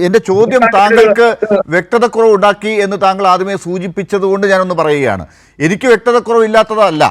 എൻ്റെ ചോദ്യം താങ്കൾക്ക് വ്യക്തതക്കുറവ് ഉണ്ടാക്കി എന്ന് താങ്കൾ ആദ്യമേ സൂചിപ്പിച്ചത് കൊണ്ട് ഞാനൊന്ന് പറയുകയാണ്. എനിക്ക് വ്യക്തതക്കുറവില്ലാത്തതല്ല.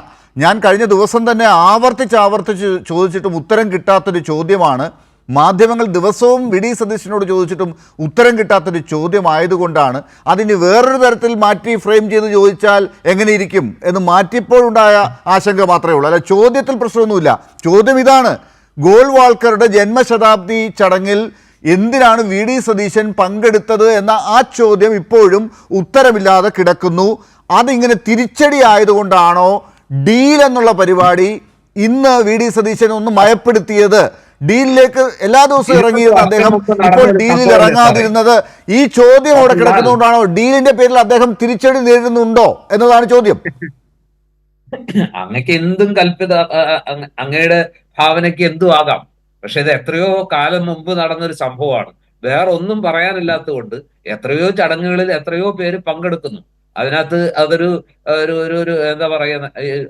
ഞാൻ കഴിഞ്ഞ ദിവസം തന്നെ ആവർത്തിച്ച് ചോദിച്ചിട്ടും ഉത്തരം കിട്ടാത്തൊരു ചോദ്യമാണ്. മാധ്യമങ്ങൾ ദിവസവും വി.ഡി. സതീശനോട് ചോദിച്ചിട്ടും ഉത്തരം കിട്ടാത്തൊരു ചോദ്യമായതുകൊണ്ടാണ്. അതിന് വേറൊരു തരത്തിൽ മാറ്റി ഫ്രെയിം ചെയ്ത് ചോദിച്ചാൽ എങ്ങനെയിരിക്കും എന്ന് മാറ്റിയപ്പോഴുണ്ടായ ആശങ്ക മാത്രമേ ഉള്ളൂ. അല്ല, ചോദ്യത്തിൽ പ്രശ്നമൊന്നുമില്ല. ചോദ്യം ഇതാണ്: ഗോൾവാൾക്കറുടെ ജന്മശതാബ്ദി ചടങ്ങിൽ എന്തിനാണ് വി.ഡി. സതീശൻ പങ്കെടുത്തത് എന്ന ആ ചോദ്യം ഇപ്പോഴും ഉത്തരമില്ലാതെ കിടക്കുന്നു. അതിങ്ങനെ തിരിച്ചടി ആയതുകൊണ്ടാണോ ഡീൽ എന്നുള്ള പരിപാടി ഇന്ന് വി.ഡി. സതീശൻ ഒന്ന് മയപ്പെടുത്തിയത്? ഡീലിലേക്ക് എല്ലാ ദിവസവും ഇറങ്ങിയിരുന്ന അദ്ദേഹം ഇപ്പോൾ ഡീലിൽ ഇറങ്ങാതിരുന്നത് ഈ ചോദ്യം അവിടെ കിടക്കുന്നതുകൊണ്ടാണോ? ഡീലിന്റെ പേരിൽ അദ്ദേഹം തിരിച്ചടി നേരിടുന്നുണ്ടോ എന്നതാണ് ചോദ്യം. അങ്ങക്ക് എന്തും അങ്ങയുടെ ഭാവനയ്ക്ക് എന്തും ആകാം. പക്ഷെ ഇത് എത്രയോ കാലം മുമ്പ് നടന്നൊരു സംഭവമാണ്. വേറെ ഒന്നും പറയാനില്ലാത്തത് കൊണ്ട് എത്രയോ ചടങ്ങുകളിൽ എത്രയോ പേര് പങ്കെടുക്കുന്നു. അതിനകത്ത് അതൊരു ഒരു എന്താ പറയുക,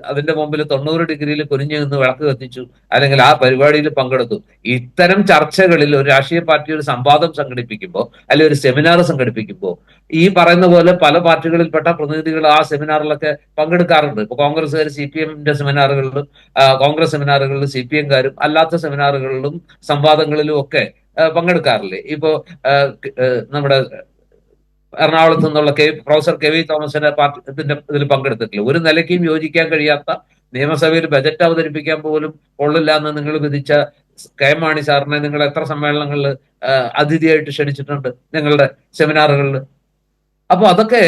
അതിന്റെ മുമ്പിൽ 90 ഡിഗ്രിയിൽ കുനിഞ്ഞു നിന്ന് വിളക്ക് കത്തിച്ചു, അല്ലെങ്കിൽ ആ പരിപാടിയിൽ പങ്കെടുത്തു. ഇത്തരം ചർച്ചകളിൽ ഒരു രാഷ്ട്രീയ പാർട്ടി ഒരു സംവാദം സംഘടിപ്പിക്കുമ്പോൾ, അല്ലെങ്കിൽ ഒരു സെമിനാർ സംഘടിപ്പിക്കുമ്പോൾ, ഈ പറയുന്ന പോലെ പല പാർട്ടികളിൽപ്പെട്ട പ്രതിനിധികൾ ആ സെമിനാറിലൊക്കെ പങ്കെടുക്കാറുണ്ട്. ഇപ്പൊ കോൺഗ്രസ്സുകാർ CPM-ന്റെ സെമിനാറുകളിലും, കോൺഗ്രസ് സെമിനാറുകളിലും, CPM-കാരും അല്ലാത്ത സെമിനാറുകളിലും സംവാദങ്ങളിലും ഒക്കെ പങ്കെടുക്കാറില്ലേ? ഇപ്പോ നമ്മുടെ എറണാകുളത്ത് നിന്നുള്ള പ്രൊഫസർ കെ വി തോമസിന്റെ പാർട്ടിന്റെ ഇതിൽ പങ്കെടുത്തിട്ടില്ല. ഒരു നിലയ്ക്കും യോജിക്കാൻ കഴിയാത്ത, നിയമസഭയിൽ ബജറ്റ് അവതരിപ്പിക്കാൻ പോലും കൊള്ളില്ല എന്ന് നിങ്ങൾ വിധിച്ച കെ.എം. മാണി സാറിനെ നിങ്ങൾ എത്ര സമ്മേളനങ്ങളിൽ അതിഥിയായിട്ട് ക്ഷണിച്ചിട്ടുണ്ട് നിങ്ങളുടെ സെമിനാറുകളിൽ? അപ്പൊ അതൊക്കെ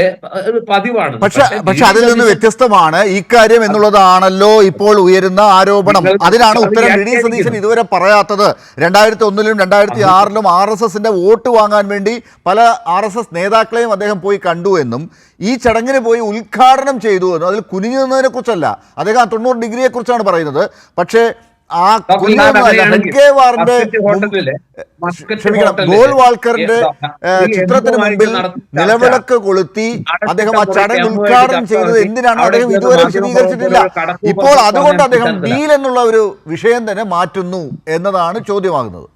ഒരു പതിവാണ്. പക്ഷെ അതിൽ നിന്ന് വ്യത്യസ്തമാണ് ഇക്കാര്യം എന്നുള്ളതാണല്ലോ ഇപ്പോൾ ഉയരുന്ന ആരോപണം. അതിനാണ് ഉത്തരം വി.ഡി. സതീശൻ ഇതുവരെ പറയാത്തത്. 2001-ലും 2006-ലും RSSന്റെ വോട്ട് വാങ്ങാൻ വേണ്ടി പല RSS നേതാക്കളെയും അദ്ദേഹം പോയി കണ്ടു എന്നും ഈ ചടങ്ങിന് പോയി ഉദ്ഘാടനം ചെയ്തു എന്നും, അതിൽ കുനിഞ്ഞു നിന്നതിനെ കുറിച്ചല്ല, അദ്ദേഹം 90 ഡിഗ്രിയെ കുറിച്ചാണ് പറയുന്നത്. പക്ഷേ ആ ഗോൾവാൾക്കറിന്റെ ചിത്രത്തിന് മുമ്പിൽ നിലവിളക്ക് കൊളുത്തി അദ്ദേഹം ആ ചടങ്ങ് ഉദ്ഘാടനം ചെയ്തത് എന്തിനാണ് അദ്ദേഹം ഇതുവരെ വിശദീകരിച്ചിട്ടില്ല. ഇപ്പോൾ അതുകൊണ്ട് അദ്ദേഹം ഡീൽ എന്നുള്ള ഒരു വിഷയം തന്നെ മാറ്റുന്നു എന്നതാണ് ചോദ്യമാകുന്നത്.